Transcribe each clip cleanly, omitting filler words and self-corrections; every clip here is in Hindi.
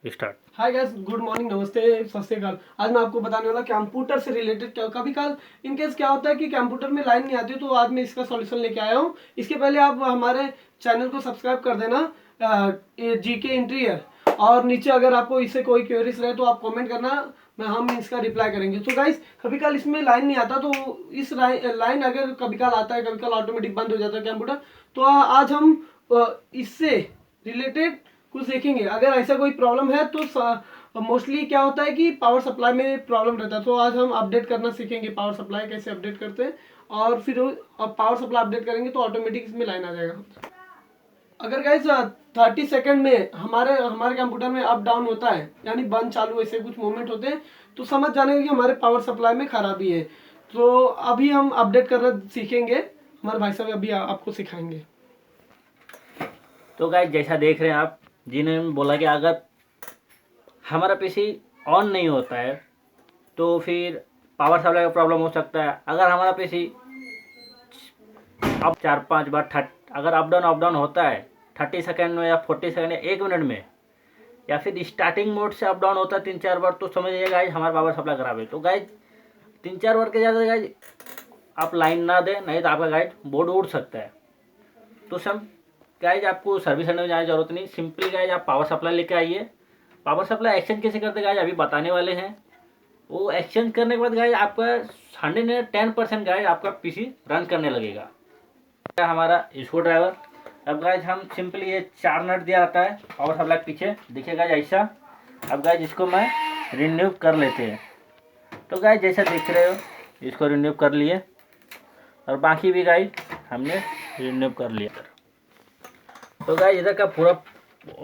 Start. Hi guys, good morning, नमस्ते, सत श्री अकाल। आज मैं आपको बताने वाला कंप्यूटर से रिलेटेड क्या कभी कल इनकेस क्या होता है कि कंप्यूटर में लाइन नहीं आती, तो आज मैं इसका सॉल्यूशन लेके आया हूँ। इसके पहले आप हमारे चैनल को सब्सक्राइब कर देना, जीके इंटीरियर, और नीचे अगर आपको इससे कोई क्वेरीज रहे तो आप कमेंट करना, हम इसका रिप्लाई करेंगे। तो गाइस, कभी कल इसमें लाइन नहीं आता, तो इस लाइन अगर कभी कल आता है, कभी कल ऑटोमेटिक बंद हो जाता है कंप्यूटर, तो आज हम इससे रिलेटेड कुछ देखेंगे। अगर ऐसा कोई प्रॉब्लम है तो मोस्टली क्या होता है कि पावर सप्लाई में प्रॉब्लम रहता है, तो आज हम अपडेट करना सीखेंगे, पावर सप्लाई कैसे अपडेट करते हैं, और फिर पावर सप्लाई अपडेट करेंगे तो ऑटोमेटिक इसमें लाइन आ जाएगा। अगर गाइस 30 सेकंड में हमारे कंप्यूटर में अप डाउन होता है, यानी बंद चालू ऐसे कुछ मूवमेंट होते हैं, तो समझ जाने कि हमारे पावर सप्लाई में खराबी है। तो अभी हम अपडेट करना सीखेंगे, हमारे भाई साहब अभी आपको सिखाएंगे। तो गाइस, जैसा देख रहे हैं आप, जिन्होंने बोला कि अगर हमारा पीसी ऑन नहीं होता है तो फिर पावर सप्लाई का प्रॉब्लम हो सकता है। अगर हमारा पीसी अब 4-5 बार अगर अप डाउन होता है 30 सेकंड में या 40 सेकंड या 1 मिनट में, या फिर स्टार्टिंग मोड से अप डाउन होता है 3-4 बार, तो समझिए गाइस हमारा पावर सप्लाई खराब है। तो गाइस 3-4 बार के ज़्यादा गाइस आप लाइन ना दें, नहीं तो आपका गाइस बोर्ड उड़ सकता है। तो सब गाइस आपको सर्विस सेंटर में जाने की जरूरत नहीं, सिंपली गाइस आप पावर सप्लाई लेके आइए। पावर सप्लाई एक्सचेंज कैसे करते गाइस अभी बताने वाले हैं। वो एक्सचेंज करने के बाद गाइस आपका 110% गाइस आपका पीसी रन करने लगेगा। हमारा स्क्रू ड्राइवर, अब गाइस हम सिंपली ये 4 नट दिया रहता है पावर सप्लाई के पीछे, देखिए गाइस ऐसा। अब गाइस इसको मैं रिन्यू कर लेते हैं। तो गाइस जैसा देख रहे हो, इसको रिन्यू कर लिए, और बाकी भी गाइस हमने रिन्यू कर लिया। तो गाइस इधर का पूरा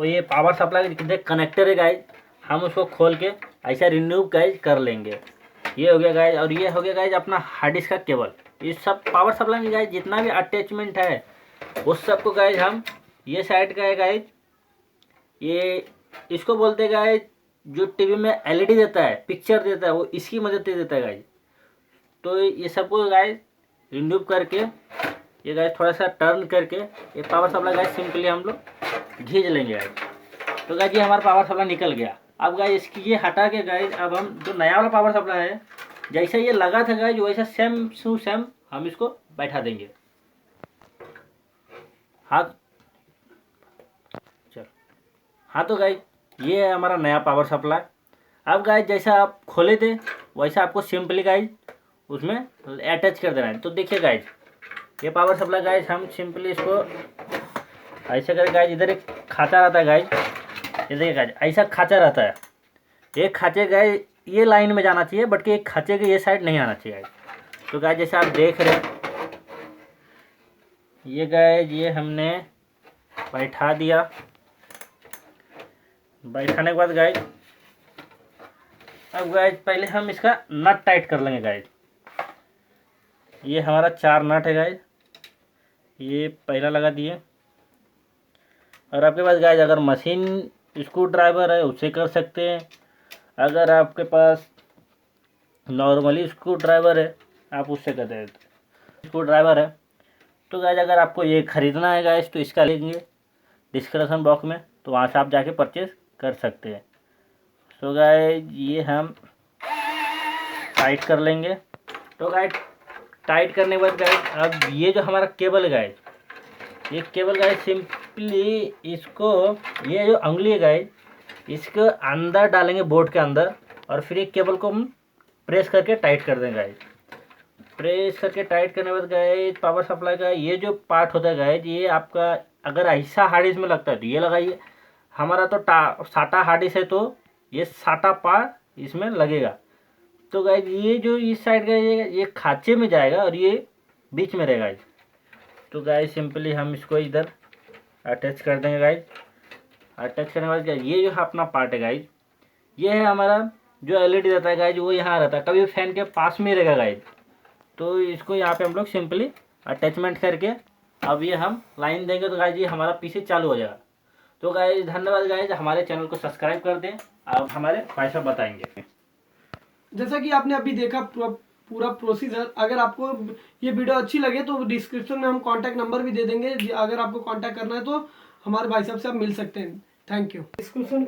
ये पावर सप्लाई के कनेक्टर है गाइस, हम उसको खोल के ऐसा रिन्यू गाइस कर लेंगे। ये हो गया गाइस, और ये हो गया गाइस अपना हार्ड डिस्क का केबल। इस सब पावर सप्लाई में गाइस जितना भी अटैचमेंट है उस सब को गाइस हम, ये साइड का है गाइस, ये इसको बोलते हैं गाइस जो टीवी में एलईडी देता है, पिक्चर देता है, वो इसकी मदद से देता है गाइस। तो ये सबको गाइस रिन्यू करके, ये गाइस थोड़ा सा टर्न करके ये पावर सप्लाई गाइस सिंपली हम लोग खींच लेंगे गाइस। तो गाइस ये हमारा पावर सप्लाई निकल गया। अब गाइस इसकी ये हटा के गाइस, अब हम जो नया वाला पावर सप्लाई है, जैसा ये लगा था गाइस वैसा सेम टू सेम हम इसको बैठा देंगे। हाँ चल, हाँ तो गाइस ये है हमारा नया पावर सप्लाई। अब गाइस जैसा आप खोले थे वैसा आपको सिंपली गाइस उसमें अटैच कर देना है। तो देखिए गाइस, ये पावर सप्लाई गाइस हम सिंपली इसको ऐसे करके गाइस, इधर एक खांचा रहता है गाइस, ये देखिए गाइस ऐसा खांचा रहता है। ये खांचे गाइस ये लाइन में जाना चाहिए, बट कि एक खांचे के ये साइड नहीं आना चाहिए गाइस। तो गाइस जैसे आप देख रहे हैं, ये गाइस ये हमने बैठा दिया। बैठाने के बाद गाइस, अब गाइस पहले हम इसका नट टाइट कर लेंगे गाइस। ये हमारा 4 नट है गाइस, ये पहला लगा दिए। और आपके पास गाइस अगर मशीन स्क्रू ड्राइवर है उससे कर सकते हैं, अगर आपके पास नॉर्मली स्क्रू ड्राइवर है आप उससे कर देते। स्क्रू ड्राइवर है तो गाइस अगर आपको ये ख़रीदना है गाइस तो इसका लेंगे डिस्क्रिप्शन बॉक्स में, तो वहाँ से आप जाके परचेज कर सकते हैं। तो गाइस ये हम टाइट कर लेंगे। तो गाइस टाइट करने के बाद गाइस, अब ये जो हमारा केबल है गाइस, ये केबल गाइस सिंपली इसको, ये जो उंगली है गाइस इसको अंदर डालेंगे बोर्ड के अंदर, और फिर एक केबल को हम प्रेस करके टाइट कर देंगे गाइस। प्रेस करके टाइट करने के बाद गाइस पावर सप्लाई का ये जो पार्ट होता है गाइस, ये आपका अगर ऐसा हार्ड डिस्क में लगता है तो ये लगाइए। हमारा तो साटा हार्ड डिस्क है तो ये साटा पार्ट इसमें लगेगा। तो गाइस ये जो इस साइड का ये खांचे में जाएगा और ये बीच में रहेगा गाइस। तो गाइस सिंपली हम इसको इधर अटैच कर देंगे गाइस। अटैच करने के बाद ये जो है अपना पार्ट है गाइस, ये है हमारा जो एलईडी रहता है गाइस, वो यहाँ रहता है, कभी फैन के पास में रहेगा गाइस। तो इसको यहाँ पे हम लोग सिंपली अटैचमेंट करके अब ये हम लाइन देंगे तो गाइस ये हमारा पीसी चालू हो जाएगा। तो गाइस धन्यवाद गाइस, हमारे चैनल को सब्सक्राइब कर दें। आप हमारे भाई साहब बताएंगे। जैसा कि आपने अभी देखा पूरा प्रोसीजर। अगर आपको ये वीडियो अच्छी लगे तो डिस्क्रिप्शन में हम कांटेक्ट नंबर भी दे देंगे, अगर आपको कांटेक्ट करना है तो हमारे भाई साहब से आप मिल सकते हैं। Thank you. डिस्क्रिप्शन